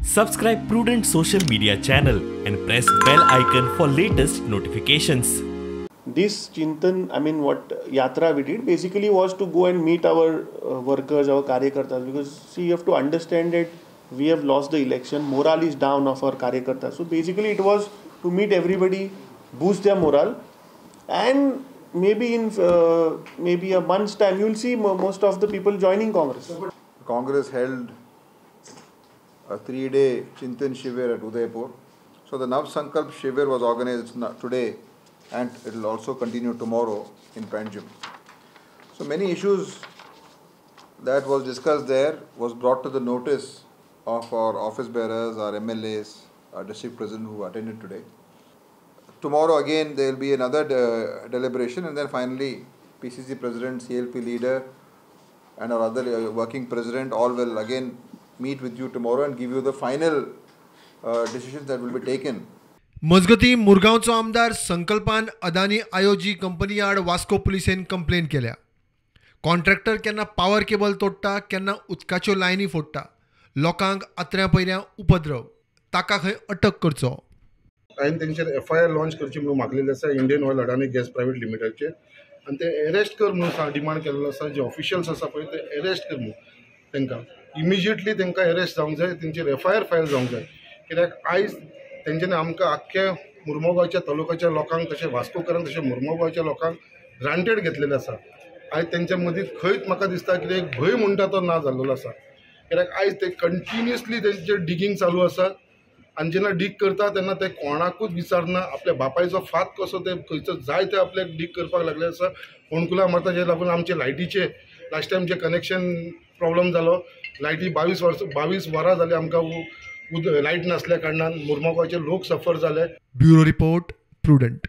Subscribe Prudent social media channel and press bell icon for latest notifications. This Chintan, I mean, what Yatra we did basically was to go and meet our workers, our Karyakartas, because see, you have to understand that we have lost the election, morale is down of our Karyakartas. So basically it was to meet everybody, boost their morale, and maybe in maybe a month's time you will see most of the people joining Congress. Congress held a 3-day Chintan Shivir at Udaipur. So the Nav Sankalp Shivir was organized today and it will also continue tomorrow in Panjim. So many issues that was discussed there was brought to the notice of our office bearers, our MLAs, our district president who attended today. Tomorrow again there will be another deliberation, and then finally PCC president, CLP leader and our other working president all will again meet with you tomorrow and give you the final decisions that will be taken. मजगती मुरगांवचो आमदार संकल्पान Adani आयोजी company आड Vasco पुलिसेन complain केल्या. Contractor केन्ना power cable तोडटा, केन्ना उदकाच्यो लायनी फोडटा, लोकांक आत्र्या पयऱ्या उपद्रव, ताका खंय अटक करचो. हांवें तेंचेर FIR लॉन्च करची म्हणून मागलेलें आसा Indian oil Adani gas private लिमिटेडचे, आनी ते अरेस्ट कर म्हणून डिमांड केल्लो आसा. जे ऑफिशियल्स आसा पळय ते अरेस्ट कर म्हणून तांकां इमिजिएटली तांकां अरेस्ट जावंक जाय, तेंचेर FIR फायल जावंक जाय. कित्याक आयज तेंच्यांनी आमकां आख्ख्या मुर्मुगांवच्या तालुक्याच्या लोकांक, तशें वास्कोकरांक, तशें मुर्मुगांवच्या लोकांक ग्रांटेड घेतलेलें आसा. आयज तेंच्या मदीं खंयच म्हाका दिसता की एक भंय म्हणटा तो ना जाल्लो आसा. कित्याक आयज ते कंटिन्युअसली तेंचेर डिगींग चालू आसा, आनी जेन्ना डीग करता तेन्ना ते कोणाकूच विचारना. आपल्या बापायचो फात कसो ते खंयचो जाय ते आपल्याक डीग करपाक लागले आसा. फोंडकुलां मारता, जे लागून आमचे लायटीचे लास्ट टायम जे कनेक्शन प्रॉब्लम जालो, लायटी 22 वरां जाली आमकां लायट नासल्या कारणान मुर्मुगांवचे लोक सफर जाले. Bureau report prudent.